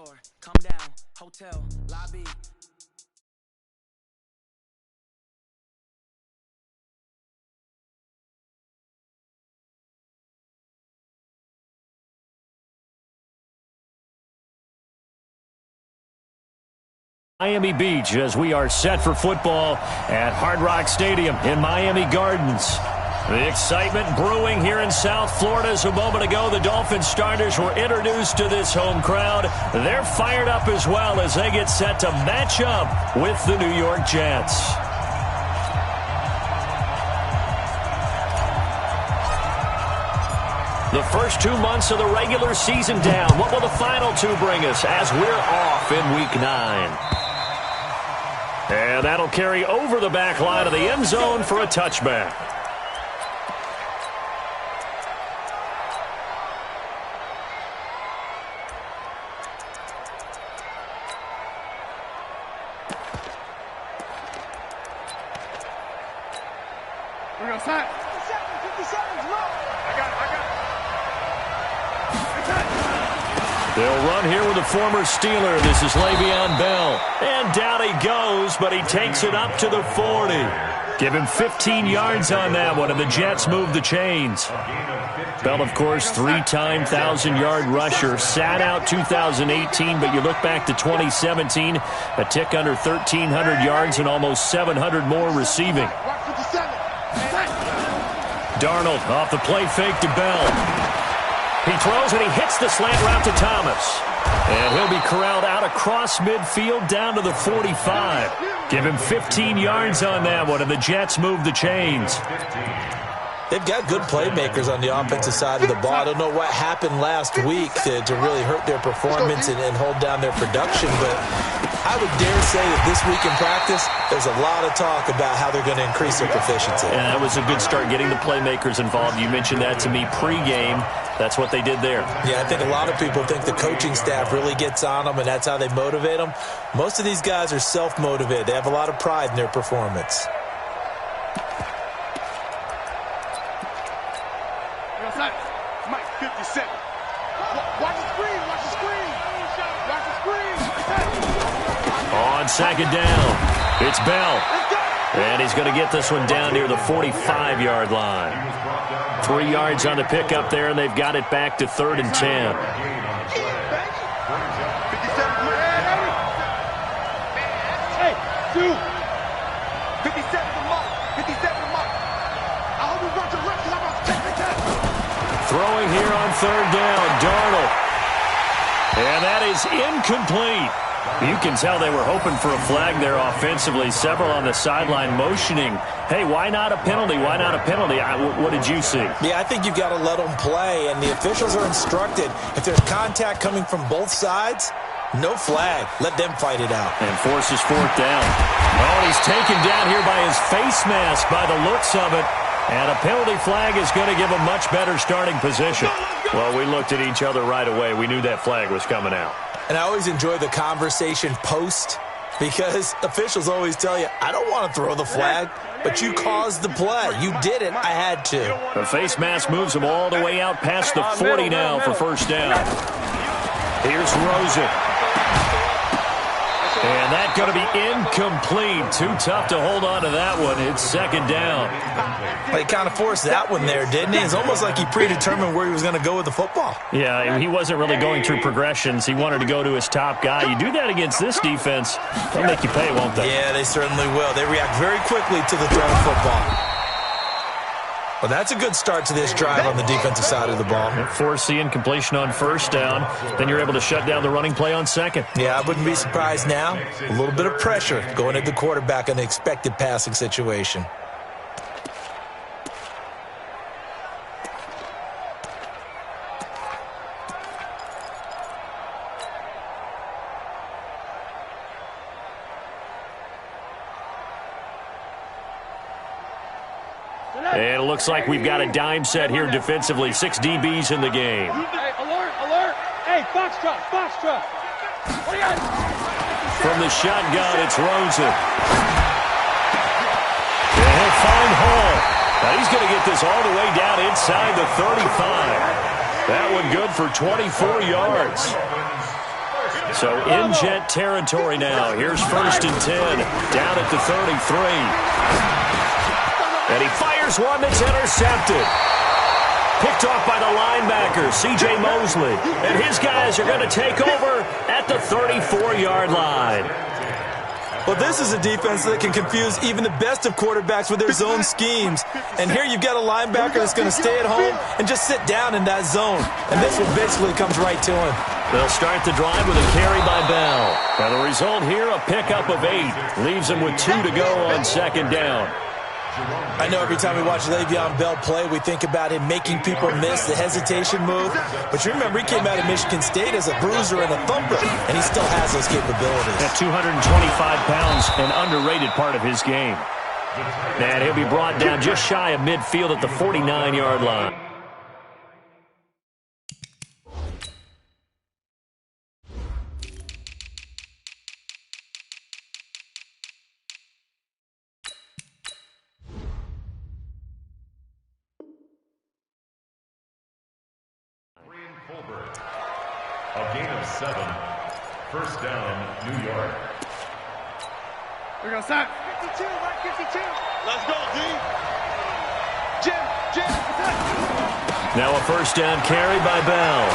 floor, come down, hotel, lobby. Miami Beach as we are set for football at Hard Rock Stadium in Miami Gardens. The excitement brewing here in South Florida as a moment ago the Dolphins starters were introduced to this home crowd. They're fired up as well as they get set to match up with the New York Jets. The first 2 months of the regular season down. What will the final two bring us as we're off in Week 9? And that'll carry over the back line of the end zone for a touchback. We're going to sign. 57, low. I got it. They'll run here with a former Steeler. This is Le'Veon Bell. And down he goes, but he takes it up to the 40. Give him 15 yards on that one, and the Jets move the chains. Bell, of course, three-time 1,000-yard rusher. Sat out 2018, but you look back to 2017, a tick under 1,300 yards and almost 700 more receiving. Darnold off the play fake to Bell. He throws and he hits the slant route to Thomas. And he'll be corralled out across midfield down to the 45. Give him 15 yards on that one, and the Jets move the chains. They've got good playmakers on the offensive side of the ball. I don't know what happened last week to really hurt their performance and hold down their production, but I would dare say that this week in practice, there's a lot of talk about how they're going to increase their proficiency. And that was a good start, getting the playmakers involved. You mentioned that to me pregame. That's what they did there. Yeah, I think a lot of people think the coaching staff really gets on them, and that's how they motivate them. Most of these guys are self-motivated. They have a lot of pride in their performance. Mike, 57. Watch the screen. On second down, it's Bell. And he's going to get this one down near the 45-yard line. 3 yards on the pickup there, and they've got it back to 3rd and 10. Hey, dude. 57 to Mark. 57 to Mark. I hope we run to the left because I'm about to take the test. Throwing here on 3rd down, Darnold. And that is incomplete. You can tell they were hoping for a flag there offensively. Several on the sideline motioning. Hey, why not a penalty? Why not a penalty? What did you see? Yeah, I think you've got to let them play, and the officials are instructed. If there's contact coming from both sides, no flag. Let them fight it out. And forces 4th down. Oh, he's taken down here by his face mask by the looks of it. And a penalty flag is going to give a much better starting position. Well, we looked at each other right away. We knew that flag was coming out. And I always enjoy the conversation post because officials always tell you, I don't want to throw the flag, but you caused the play. You did it. I had to. The face mask moves him all the way out past the 40 now for 1st down. Here's Rosen. And that's going to be incomplete. Too tough to hold on to that one. It's 2nd down. Well, he kind of forced that one there, didn't he? It's almost like he predetermined where he was going to go with the football. Yeah, he wasn't really going through progressions. He wanted to go to his top guy. You do that against this defense, they'll make you pay, won't they? Yeah, they certainly will. They react very quickly to the thrown football. Well, that's a good start to this drive on the defensive side of the ball. Force the incompletion on 1st down. Then you're able to shut down the running play on 2nd. Yeah, I wouldn't be surprised now. A little bit of pressure going at the quarterback in the expected passing situation. And it looks like we've got a dime set here defensively. 6 DBs in the game. Hey, alert. Hey, foxtrot. From the shotgun, it's Rosen. And he'll find Hall. Now he's going to get this all the way down inside the 35. That one good for 24 yards. So in Jet territory now. Here's 1st and 10. Down at the 33. And he fires one that's intercepted. Picked off by the linebacker, C.J. Mosley. And his guys are going to take over at the 34-yard line. Well, this is a defense that can confuse even the best of quarterbacks with their zone schemes. And here you've got a linebacker that's going to stay at home and just sit down in that zone. And this one basically comes right to him. They'll start the drive with a carry by Bell. And the result here, a pickup of 8. Leaves them with 2 to go on 2nd down. I know every time we watch Le'Veon Bell play, we think about him making people miss the hesitation move. But you remember, he came out of Michigan State as a bruiser and a thumper, and he still has those capabilities. At 225 pounds, an underrated part of his game. And he'll be brought down just shy of midfield at the 49-yard line. A gain of 7. 1st down, New York. We're going to start. 52, right 52. Let's go, D. Jim. Now a 1st down carry by Bell.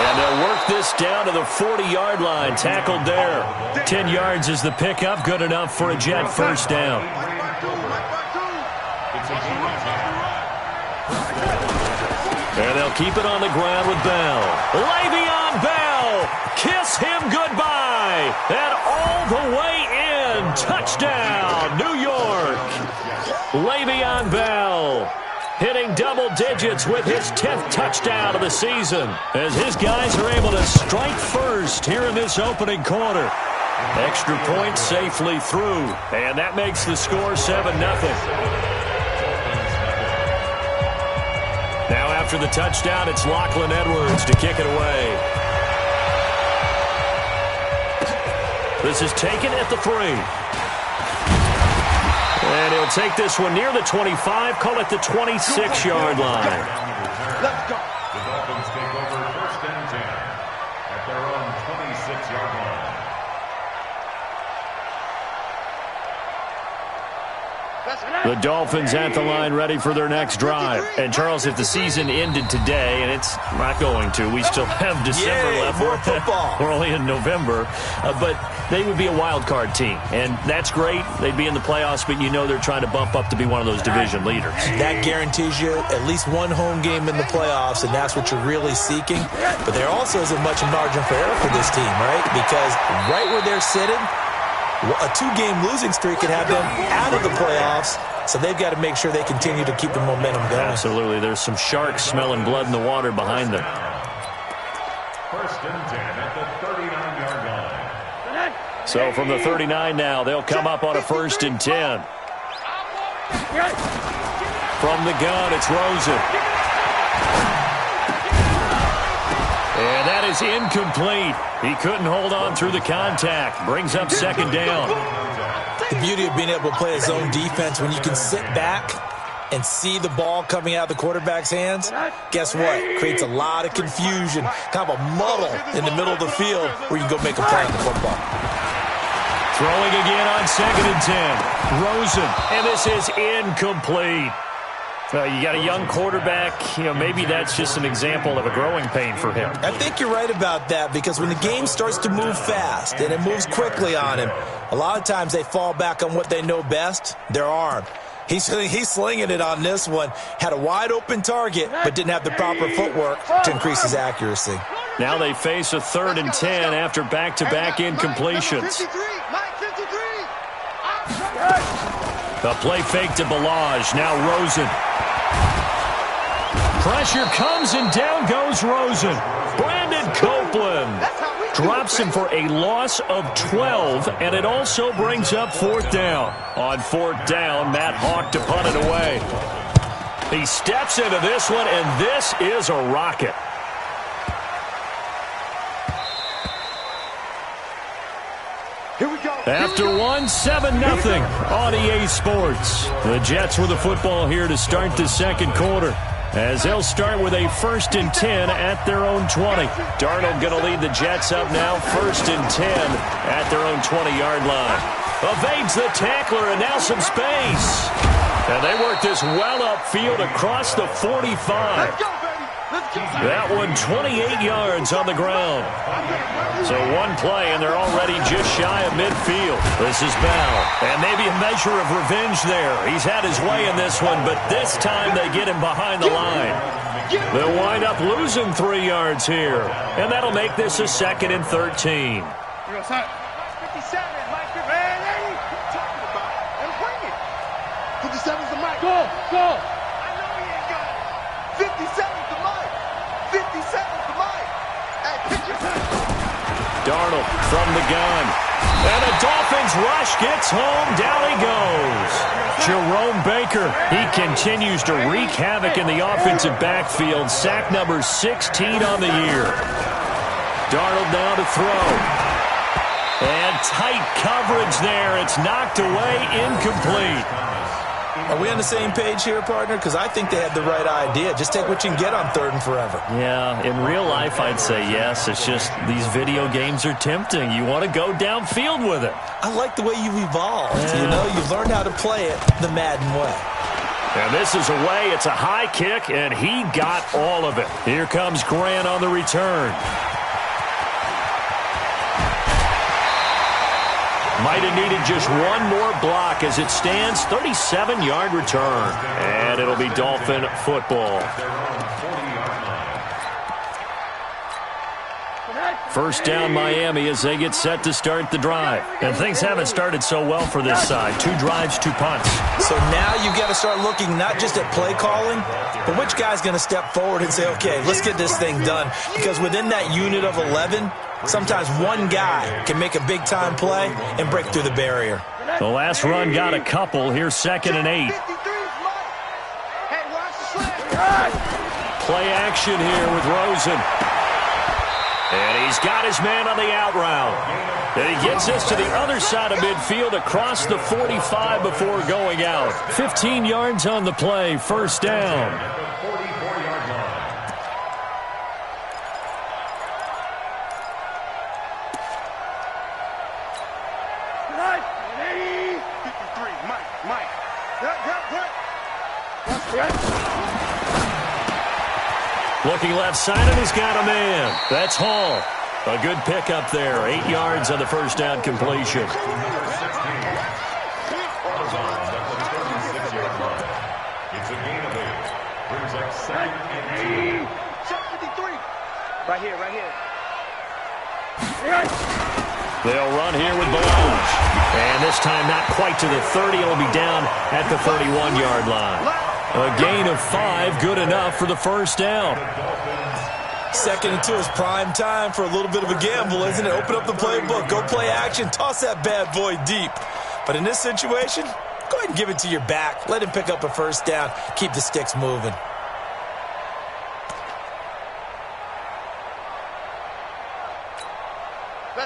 And they'll work this down to the 40-yard line. Tackled there. 10 yards is the pickup. Good enough for a Jet 1st down. And they'll keep it on the ground with Bell. Le'Veon Bell, kiss him goodbye. And all the way in. Touchdown, New York. Le'Veon Bell hitting double digits with his 10th touchdown of the season as his guys are able to strike first here in this opening quarter. Extra point safely through. And that makes the score 7-0. Now after the touchdown, it's Lachlan Edwards to kick it away. This is taken at the 3. And he'll take this one near the 25, call it the 26-yard line. Let's go. The Dolphins take over 1st and 10 at their own 26-yard line. The Dolphins at the line ready for their next drive. And, Charles, if the season ended today, and it's not going to, we still have December left. More football. We're only in November. But they would be a wild card team. And that's great. They'd be in the playoffs, but you know they're trying to bump up to be one of those division leaders. That guarantees you at least one home game in the playoffs, and that's what you're really seeking. But there also isn't much margin for error for this team, right? Because right where they're sitting, a 2-game losing streak could have them out of the playoffs, so they've got to make sure they continue to keep the momentum going. Absolutely. There's some sharks smelling blood in the water behind them. 1st and 10 at the 39-yard line. So from the 39 now, they'll come up on a 1st and 10. From the gun, it's Rosen. And that is incomplete. He couldn't hold on through the contact. Brings up 2nd down. The beauty of being able to play a zone defense when you can sit back and see the ball coming out of the quarterback's hands, guess what? Creates a lot of confusion, kind of a muddle in the middle of the field where you can go make a play on the football. Throwing again on 2nd and 10. Rosen, and this is incomplete. You got a young quarterback, maybe that's just an example of a growing pain for him. I think you're right about that, because when the game starts to move fast and it moves quickly on him, a lot of times they fall back on what they know best, their arm. He's slinging it on this one. Had a wide open target, but didn't have the proper footwork to increase his accuracy. Now they face a 3rd and 10 after back-to-back incompletions. The play fake to Balaj. Now Rosen. Pressure comes and down goes Rosen. Brandon Copeland drops him for a loss of 12, and it also brings up 4th down. On 4th down, Matt Hawk to punt it away. He steps into this one, and this is a rocket. Here we go. After 7-0 on EA Sports. The Jets with the football here to start the 2nd quarter. as they'll start with a 1st and 10 at their own 20. Darnold going to lead the Jets up now, 1st and 10 at their own 20-yard line. Evades the tackler, and now some space. And they work this well upfield across the 45. That one 28 yards on the ground. So one play, and they're already just shy of midfield. This is Bell, and maybe a measure of revenge there. He's had his way in this one, but this time they get him behind the line. They'll wind up losing 3 yards here, and that'll make this a 2nd and 13. 57's the mic. Go. I know he ain't got it. 57's the mic. 57's the mic. Hey, pick your Darnold from the gun. And the Dolphins rush gets home. Down he goes. Jerome Baker. He continues to wreak havoc in the offensive backfield. Sack number 16 on the year. Darnold now to throw. And tight coverage there. It's knocked away, incomplete. Are we on the same page here, partner? Because I think they had the right idea. Just take what you can get on 3rd and forever. Yeah, in real life, I'd say yes. It's just these video games are tempting. You want to go downfield with it. I like the way you've evolved. Yeah. You know, you've learned how to play it the Madden way. And this is away. It's a high kick, and he got all of it. Here comes Grant on the return. Might have needed just one more block as it stands. 37-yard return. And it'll be Dolphin football. 1st down Miami as they get set to start the drive. And things haven't started so well for this side. 2 drives, 2 punts. So now you've got to start looking not just at play calling, but which guy's going to step forward and say, okay, let's get this thing done. Because within that unit of 11, sometimes one guy can make a big-time play and break through the barrier. The last run got a couple. Here's 2nd and 8. Play action here with Rosen. And he's got his man on the out route. And he gets us to the other side of midfield across the 45 before going out. 15 yards on the play, 1st down. Looking left side, and he's got a man. That's Hall. A good pickup there. 8 yards on the 1st down completion. It's a gain of 8. Brings up 2nd and 2. Right here. They'll run here with Balage. And this time not quite to the 30. It'll be down at the 31-yard line. A gain of 5, good enough for the 1st down. 2nd and 2 is prime time for a little bit of a gamble, isn't it? Open up the playbook, go play action, toss that bad boy deep. But in this situation, go ahead and give it to your back. Let him pick up a 1st down. Keep the sticks moving.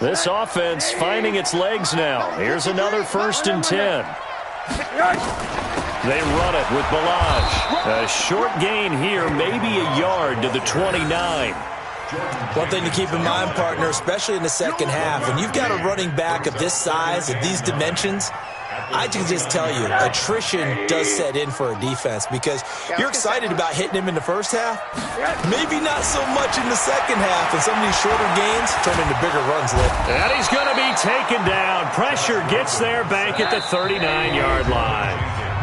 This offense finding its legs now. Here's another 1st and 10. They run it with Balage. A short gain here, maybe a yard to the 29. One thing to keep in mind, partner, especially in the 2nd half, when you've got a running back of this size, of these dimensions, I can just tell you, attrition does set in for a defense because you're excited about hitting him in the 1st half. Maybe not so much in the 2nd half, and some of these shorter gains turn into bigger runs later. And he's going to be taken down. Pressure gets there back at the 39-yard line.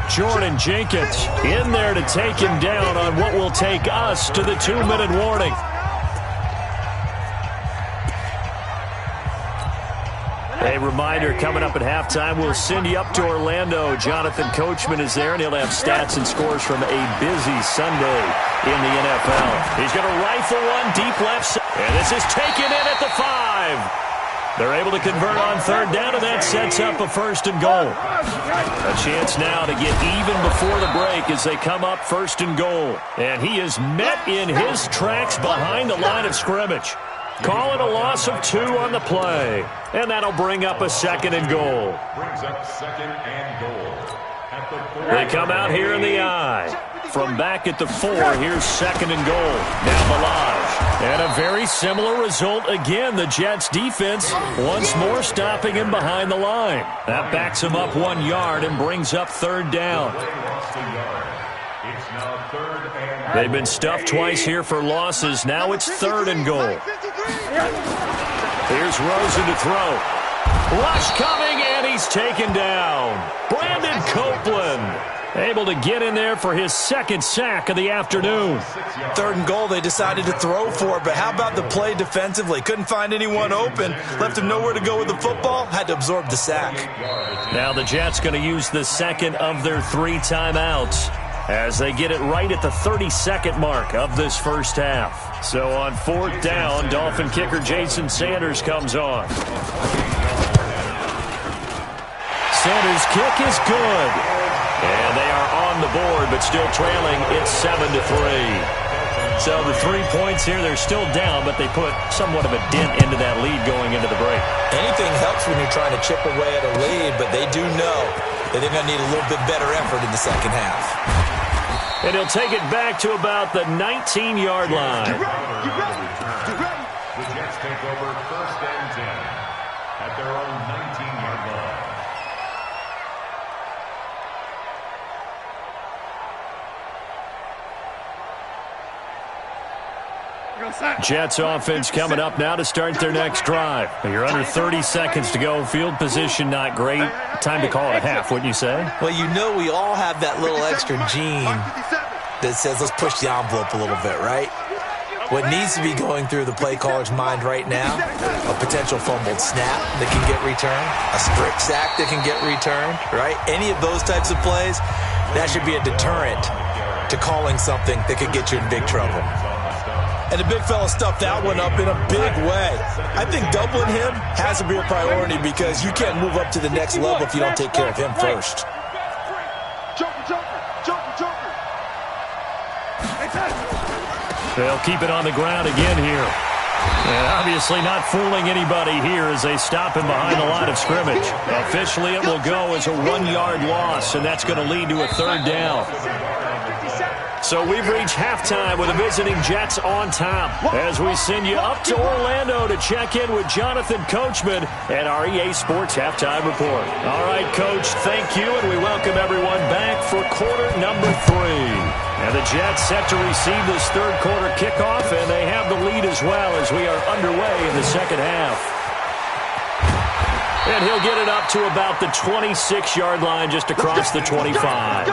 Jordan Jenkins in there to take him down on what will take us to the 2-minute warning. A reminder, coming up at halftime, we'll send you up to Orlando. Jonathan Coachman is there, and he'll have stats and scores from a busy Sunday in the NFL. He's going to rifle one deep left side, and this is taken in at the 5. They're able to convert on 3rd down, and that sets up a 1st and goal. A chance now to get even before the break as they come up 1st and goal. And he is met in his tracks behind the line of scrimmage. Calling a loss of 2 on the play. And that'll bring up a 2nd and goal. Brings up 2nd and goal. At the They come out here in the I. From back at the 4, here's 2nd and goal. Now Malage. And a very similar result again. The Jets defense once more stopping him behind the line. That backs him up 1 yard and brings up 3rd down. They've been stuffed twice here for losses. Now it's 3rd and goal. Here's Rosen to throw. Rush coming, and he's taken down. Brandon Copeland able to get in there for his 2nd sack of the afternoon. 3rd and goal, they decided to throw for it, but how about the play defensively? Couldn't find anyone open, left him nowhere to go with the football, had to absorb the sack. Now the Jets going to use the 2nd of their 3 timeouts as they get it right at the 32nd mark of this first half. So on 4th down, Dolphin kicker Jason Sanders comes on. Sanders' kick is good. And they are on the board, but still trailing. It's 7-3. So the 3 points here, they're still down, but they put somewhat of a dent into that lead going into the break. Anything helps when you're trying to chip away at a lead, but they do know that they're going to need a little bit better effort in the second half. And he'll take it back to about the 19-yard line. Get ready. The Jets take over 1st and 10 at their own 19-yard line. Jets offense coming up now to start their next drive. You're under 30 seconds to go. Field position not great. Time to call it a half, wouldn't you say? Well, you know we all have that little extra gene that says let's push the envelope a little bit, right? What needs to be going through the play caller's mind right now, a potential fumbled snap that can get returned, a strip sack that can get returned, right? Any of those types of plays, that should be a deterrent to calling something that could get you in big trouble. And the big fella stuffed that one up in a big way. I think doubling him has to be a priority because you can't move up to the next level if you don't take care of him first. They'll keep it on the ground again here. And obviously not fooling anybody here as they stop him behind the line of scrimmage. Officially, it will go as a 1-yard loss, and that's going to lead to a 3rd down. So we've reached halftime with the visiting Jets on top as we send you up to Orlando to check in with Jonathan Coachman and our EA Sports Halftime Report. All right, Coach, thank you, and we welcome everyone back for quarter number 3. And the Jets set to receive this 3rd quarter kickoff, and they have the lead as well as we are underway in the second half. And he'll get it up to about the 26-yard line just across the 25.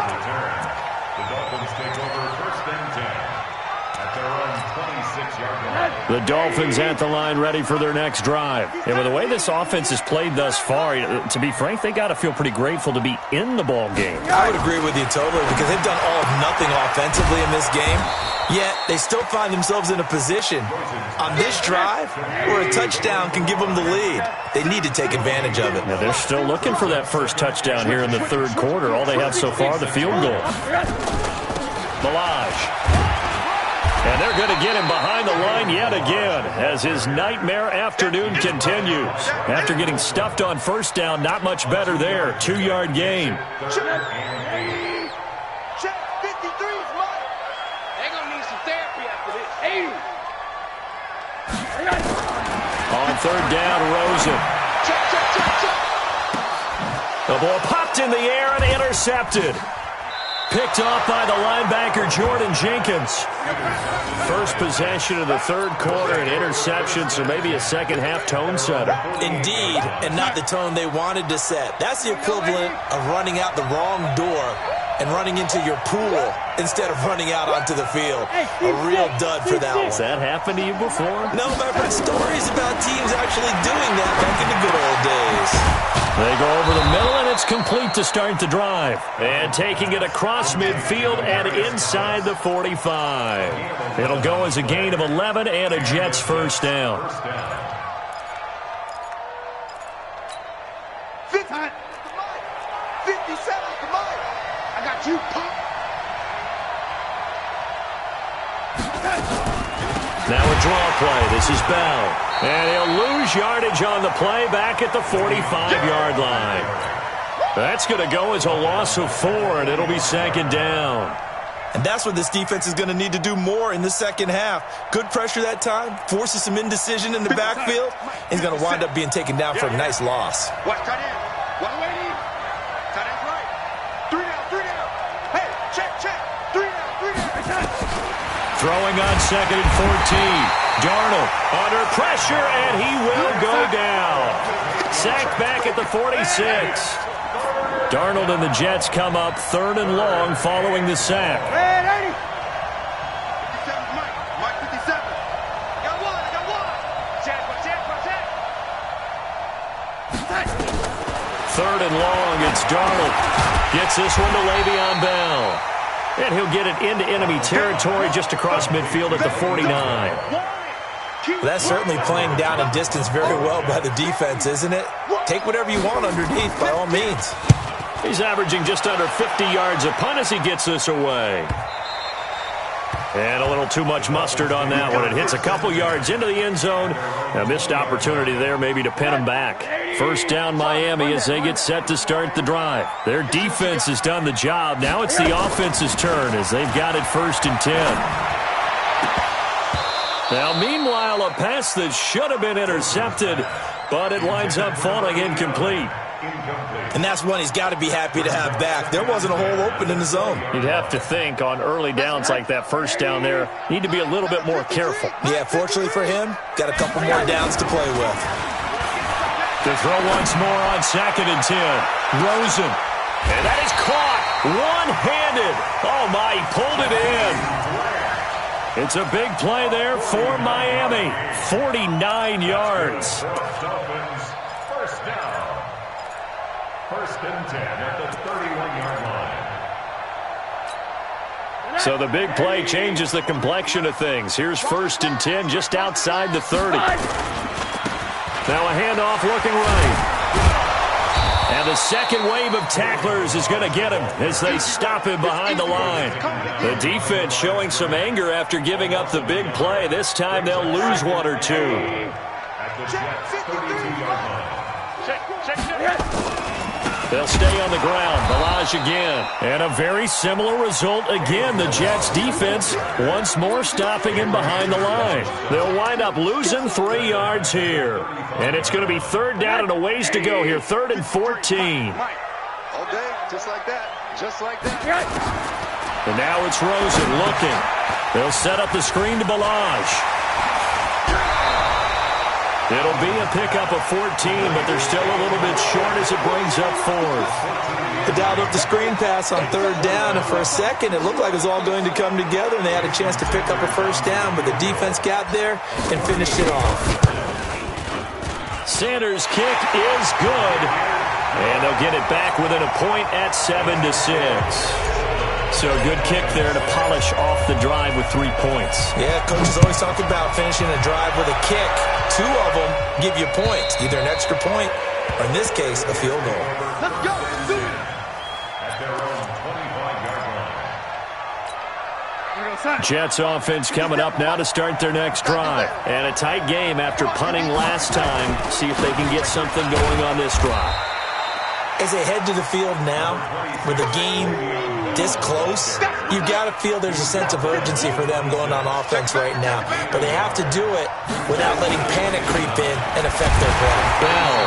The Dolphins at the line ready for their next drive. And with the way this offense has played thus far, to be frank, they got to feel pretty grateful to be in the ball game. I would agree with you totally because they've done all of nothing offensively in this game, yet they still find themselves in a position on this drive where a touchdown can give them the lead. They need to take advantage of it. Now they're still looking for that first touchdown here in the 3rd quarter. All they have so far, the field goal. Malage. And they're going to get him behind the line yet again as his nightmare afternoon continues. After getting stuffed on 1st down, not much better there. 2-yard gain. Check 53's mine. They're going to need some therapy after this. Hey. On 3rd down, Rosen. The ball popped in the air and intercepted. Picked off by the linebacker, Jordan Jenkins. First possession of the 3rd quarter, an interception, so maybe a second-half tone setter. Indeed, and not the tone they wanted to set. That's the equivalent of running out the wrong door and running into your pool instead of running out onto the field. A real dud for that one. Has that happened to you before? No, but I've heard stories about teams actually doing that back in the good old days. They go over the middle, and it's complete to start the drive. And taking it across midfield and inside the 45. It'll go as a gain of 11 and a Jets 1st down. 57 to mine. I got you, Pop. Now a draw play. This is Bell. And he'll lose yardage on the play back at the 45-yard line. That's going to go as a loss of 4, and it'll be 2nd down. And that's what this defense is going to need to do more in the second half. Good pressure that time, forces some indecision in the backfield. He's going to wind up being taken down for a nice loss. Watch tight end. One way in. Tight end's right. Three down. Hey, check. 3 down. Throwing on 2nd and 14. Darnold under pressure, and he will go down. Sacked back at the 46. Darnold and the Jets come up 3rd and long following the sack. Hey, 80. 57's Mike. Mike 57. I got one. Check. 3rd and long, it's Darnold. Gets this one to Le'Veon Bell. And he'll get it into enemy territory just across midfield at the 49. Well, that's certainly playing down in distance very well by the defense, isn't it? Take whatever you want underneath, by all means. He's averaging just under 50 yards a punt as he gets this away. And a little too much mustard on that one. It hits a couple yards into the end zone. A missed opportunity there maybe to pin him back. 1st down Miami as they get set to start the drive. Their defense has done the job. Now it's the offense's turn as they've got it 1st and 10. Now, meanwhile, a pass that should have been intercepted, but it winds up falling incomplete. And that's one he's got to be happy to have back. There wasn't a hole open in the zone. You'd have to think on early downs like that 1st down there, need to be a little bit more careful. Yeah, fortunately for him, got a couple more downs to play with. To throw once more on 2nd and 10. Rosen. And that is caught one-handed. Oh, my, he pulled it in. It's a big play there for Miami. 49 yards. Dolphins, 1st down. 1st and 10 at the 31-yard line. So the big play changes the complexion of things. Here's 1st and 10 just outside the 30. Now a handoff looking right. And the second wave of tacklers is going to get him as they stop him behind the line. The defense showing some anger after giving up the big play. This time they'll lose 1 or 2. At the Jets' 32-yard line. They'll stay on the ground. Balaj again. And a very similar result again. The Jets defense once more stopping him behind the line. They'll wind up losing 3 yards here. And it's going to be 3rd down and a ways to go here. 3rd and 14. All day, just like that. And now it's Rosen looking. They'll set up the screen to Balaj. It'll be a pickup of 14, but they're still a little bit short as it brings up 4th. They dialed up the screen pass on 3rd down, and for a second it looked like it was all going to come together, and they had a chance to pick up a 1st down, but the defense got there and finished it off. Sanders' kick is good, and they'll get it back within a point at 7-6. So a good kick there to polish off the drive with 3 points. Yeah, coaches always talk about finishing a drive with a kick. 2 of them give you points, either an extra point or, in this case, a field goal. Let's go. At their own 25-yard line. Jets offense coming up now to start their next drive. And a tight game after punting last time. See if they can get something going on this drive. As they head to the field now, with the game this close, you've got to feel there's a sense of urgency for them going on offense right now. But they have to do it without letting panic creep in and affect their play. Bell.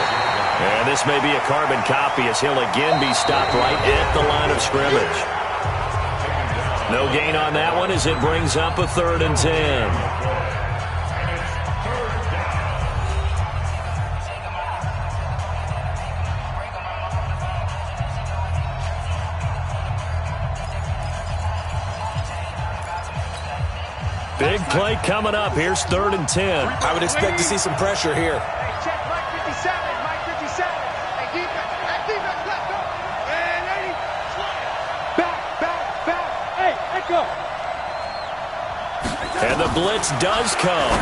And this may be a carbon copy as he'll again be stopped right at the line of scrimmage. No gain on that one as it brings up a 3rd and 10. Big play coming up. Here's 3rd and 10. I would expect to see some pressure here. Hey, check Mike 57. Hey, defense, left go. And 80. Back. Hey, let go. And the blitz does come.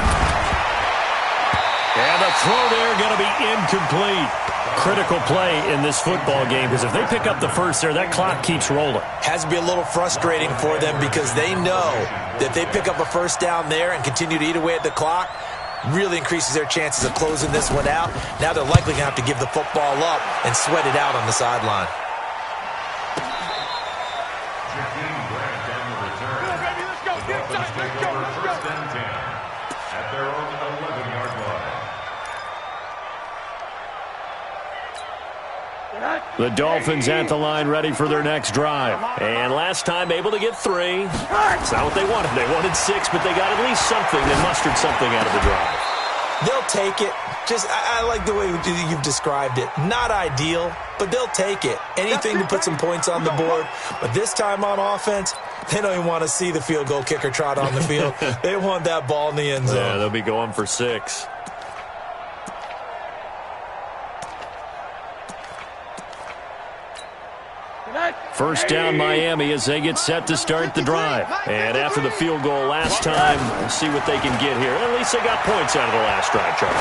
And the throw there going to be incomplete. Critical play in this football game because if they pick up the 1st there, that clock keeps rolling. Has to be a little frustrating for them because they know that they pick up a 1st down there and continue to eat away at the clock, really increases their chances of closing this one out. Now they're likely going to have to give the football up and sweat it out on the sideline. Jakeem Grant on the return. The Dolphins at the line ready for their next drive. And last time able to get 3. It's not what they wanted. They wanted 6, but they got at least something. They mustered something out of the drive. They'll take it. I like the way you've described it. Not ideal, but they'll take it. Anything to put some points on the board. But this time on offense, they don't even want to see the field goal kicker trot on the field. They want that ball in the end zone. Yeah, they'll be going for 6. First down Miami as they get set to start the drive. And after the field goal last time, we'll see what they can get here. At least they got points out of the last drive, Charles.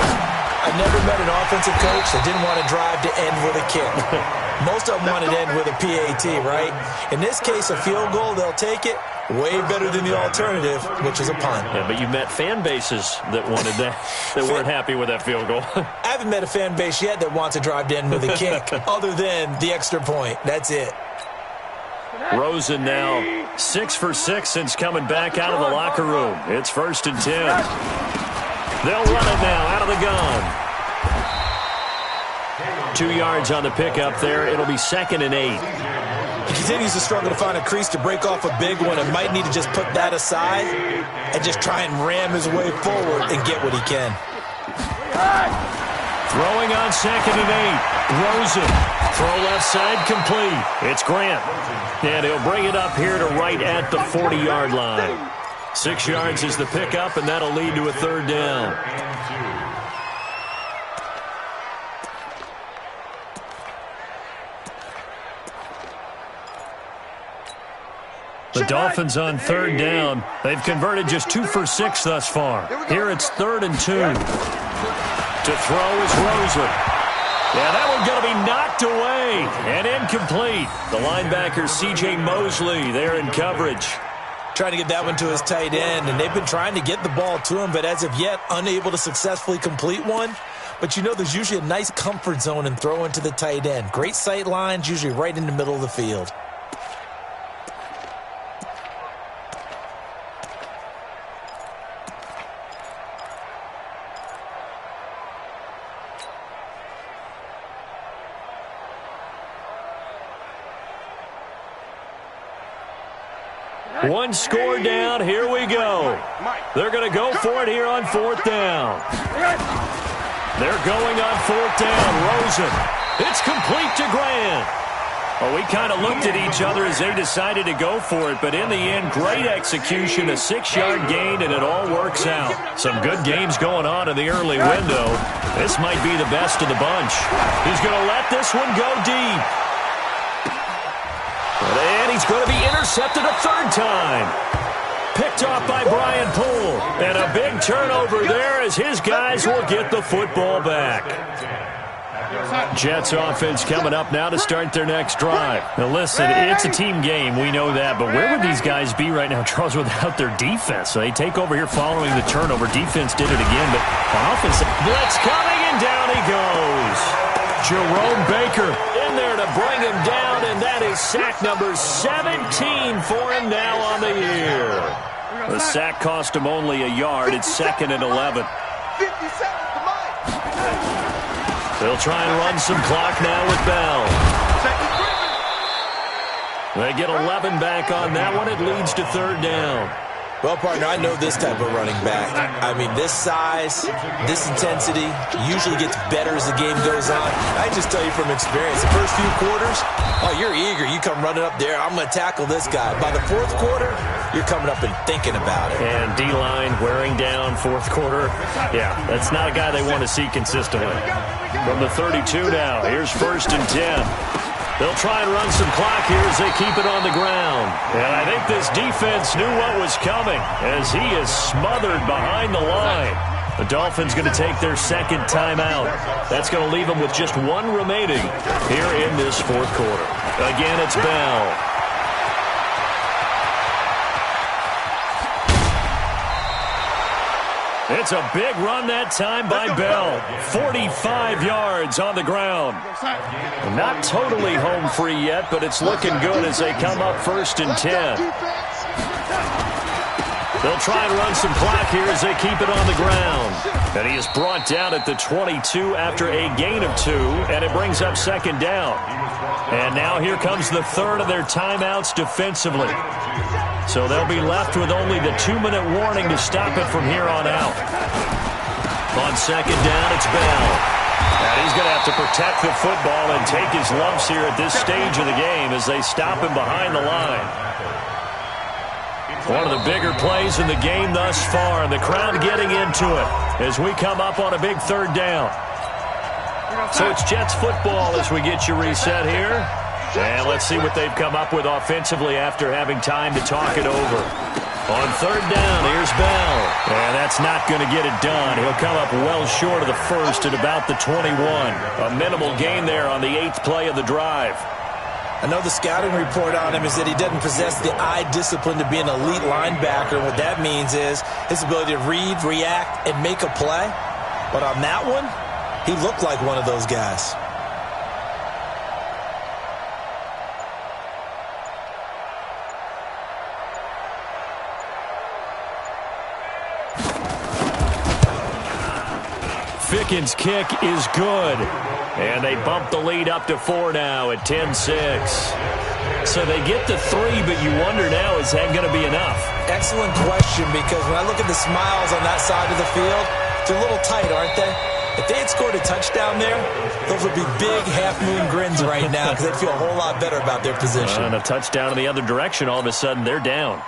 I've never met an offensive coach that didn't want to drive to end with a kick. Most of them want to end with a PAT, right? In this case, a field goal, they'll take it. Way better than the alternative, which is a punt. Yeah, but you met fan bases that wanted that, that weren't happy with that field goal. I haven't met a fan base yet that wants to drive to end with a kick, other than the extra point. That's it. Rosen now 6 for 6 since coming back out of the locker room. It's 1st and 10. They'll run it now out of the gun. 2 yards on the pickup there. It'll be 2nd and 8. He continues to struggle to find a crease to break off a big one and might need to just put that aside and just try and ram his way forward and get what he can. Throwing on 2nd and 8. Rosen. Throw left side complete. It's Grant. And he'll bring it up here to right at the 40-yard line. 6 yards is the pickup, and that'll lead to a 3rd down. The Dolphins on 3rd down. They've converted just 2 for 6 thus far. Here it's 3rd and 2. To throw is Rosen. Yeah, that one's going to be knocked away and incomplete. The linebacker, C.J. Mosley, there in coverage. Trying to get that one to his tight end, and they've been trying to get the ball to him, but as of yet, unable to successfully complete one. But you know there's usually a nice comfort zone in throwing to the tight end. Great sight lines, usually right in the middle of the field. One score down. Here we go. They're going to go for it here on 4th down. They're going on 4th down. Rosen. It's complete to Grant. Well, we kind of looked at each other as they decided to go for it, but in the end, great execution, a 6-yard gain, and it all works out. Some good games going on in the early window. This might be the best of the bunch. He's going to let this one go deep. And he's going to be intercepted a 3rd time. Picked off by Brian Poole. And a big turnover there as his guys will get the football back. Jets offense coming up now to start their next drive. Now listen, it's a team game, we know that, but where would these guys be right now, Charles, without their defense? So they take over here following the turnover. Defense did it again, but on offense, blitz coming, and down he goes. Jerome Baker in there to bring him down, and that is sack number 17 for him now on the year. The sack cost him only a yard. It's 2nd and 11. 50 seconds to mine. They'll try and run some clock now with Bell. They get 11 back on that one. It leads to 3rd down. Well, partner, I know this type of running back. I mean, this size, this intensity usually gets better as the game goes on. I just tell you from experience, the first few quarters, oh, you're eager. You come running up there, I'm going to tackle this guy. By the 4th quarter, you're coming up and thinking about it. And D-line wearing down 4th quarter. Yeah, that's not a guy they want to see consistently. From the 32 now, here's 1st and 10. They'll try and run some clock here as they keep it on the ground. And I think this defense knew what was coming as he is smothered behind the line. The Dolphins going to take their 2nd timeout. That's going to leave them with just 1 remaining here in this 4th quarter. Again, it's Bell. It's a big run that time by Bell. 45 yards on the ground. Not totally home free yet, but it's looking good as they come up 1st and 10. They'll try and run some clock here as they keep it on the ground. And he is brought down at the 22 after a gain of 2, and it brings up second down. And now here comes the third of their timeouts defensively. So they'll be left with only the 2-minute warning to stop it from here on out. On second down, it's Bell. And he's going to have to protect the football and take his lumps here at this stage of the game as they stop him behind the line. One of the bigger plays in the game thus far, and the crowd getting into it as we come up on a big third down. So it's Jets football as we get you reset here. And let's see what they've come up with offensively after having time to talk it over. On third down, here's Bell. And that's not going to get it done. He'll come up well short of the first at about the 21. A minimal gain there on the 8th play of the drive. I know the scouting report on him is that he doesn't possess the eye discipline to be an elite linebacker. What that means is his ability to read, react, and make a play. But on that one, he looked like one of those guys. Ficken's kick is good. And they bump the lead up to 4 now at 10-6. So they get to 3, but you wonder now, is that going to be enough? Excellent question, because when I look at the smiles on that side of the field, they're a little tight, aren't they? If they had scored a touchdown there, those would be big half-moon grins right now because they'd feel a whole lot better about their position. And a touchdown in the other direction, all of a sudden they're down.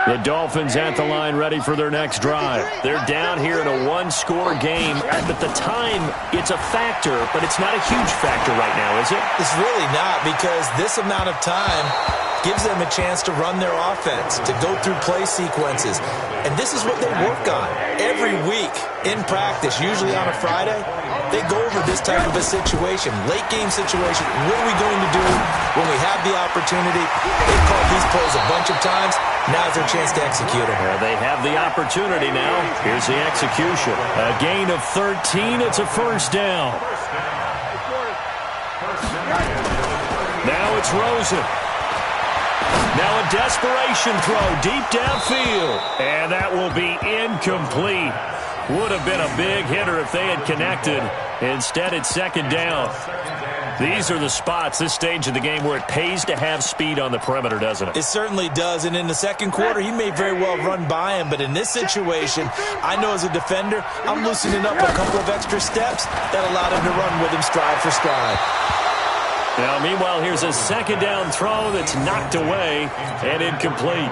The Dolphins at the line ready for their next drive. They're down here in a one-score game. At the time, it's a factor, but it's not a huge factor right now, is it? It's really not, because this amount of time gives them a chance to run their offense, to go through play sequences. And this is what they work on every week in practice, usually on a Friday. They go over this type of a situation, late game situation. What are we going to do when we have the opportunity? They've called these plays a bunch of times. Now's their chance to execute them. They have the opportunity now. Here's the execution. A gain of 13. It's a first down. Now it's Rosen. Now a desperation throw deep downfield. And that will be incomplete. Would have been a big hitter if they had connected. Instead, it's second down. These are the spots, this stage of the game, where it pays to have speed on the perimeter, doesn't it? It certainly does. And in the second quarter, he may very well run by him. But in this situation, I know as a defender, I'm loosening up a couple of extra steps that allowed him to run with him stride for stride. Now, meanwhile, here's a second down throw that's knocked away and incomplete.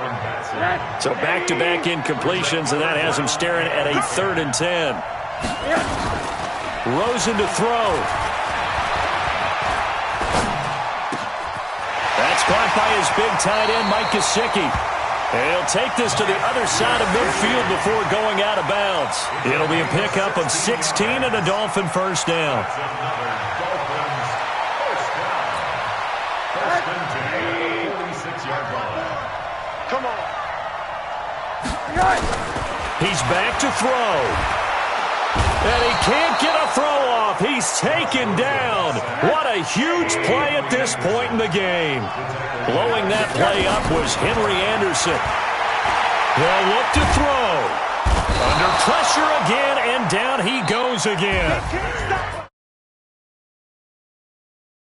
So back-to-back incompletions, and that has him staring at a 3rd and 10. Rosen to throw. That's caught by his big tight end, Mike Gesicki. And he'll take this to the other side of midfield before going out of bounds. It'll be a pickup of 16 and a Dolphin first down. Come on. He's back to throw. And he can't get a throw off. He's taken down. What a huge play at this point in the game. Blowing that play up was Henry Anderson. They'll look to throw. Under pressure again, and down he goes again.